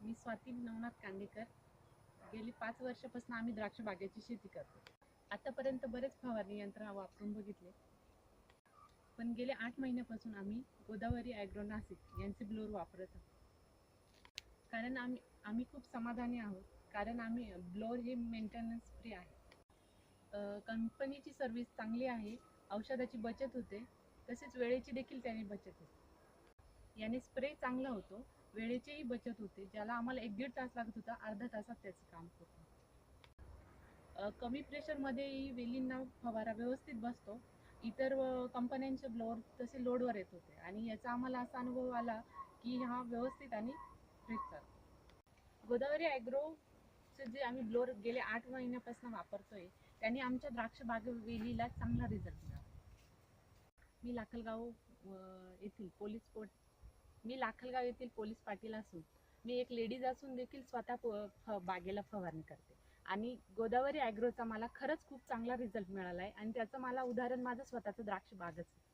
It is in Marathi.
मी स्वाती नवनाथ कांडेकर. गेली 5 वर्षापासून आम्ही द्राक्ष बागेची शेती करतो. आतापर्यंत बरेच फवारणी यंत्र वापरून बघितले, पण गेले 8 महिन्यापासून आम्ही गोदावरी ॲग्रो नाशिक यांचे ब्लोअर वापरत आहोत. कारण आम्ही खूप समाधानी आहोत, कारण आम्ही ब्लोअर हे मेंटेनन्स फ्री आहे. कंपनीची सर्व्हिस चांगली आहे, औषधाची बचत होते, तसेच वेळेची देखील त्याने बचत होते. याने स्प्रे चांगला होतो, वेळेचीही बचत होते. ज्याला आम्हाला 1-1.5 तास लागत होता, अर्ध्या तासात त्याचं काम होतं. कमी प्रेशरमध्येही वेलींना फवारा व्यवस्थित बसतो. इतर कंपन्यांचे ब्लोअर तसे लोडवर येत होते आणि याचा आम्हाला असा अनुभव आला की हा व्यवस्थित आणि फ्रेश चालतो. गोदावरी ॲग्रोचे जे आम्ही ब्लोअर गेले 8 महिन्यापासून वापरतोय, त्यांनी आमच्या द्राक्ष बाग वेलीला चांगला रिझल्ट मिळाला. मी लाखलगाव येथील पोलीस पाटील असून मी एक लेडीज असून देखील स्वतः बागेला फवारणी करते आणि गोदावरी ॲग्रोचा मला खरंच खूप चांगला रिझल्ट मिळाला आहे आणि त्याचं मला उदाहरण माझं स्वतःचं द्राक्ष बागच आहे.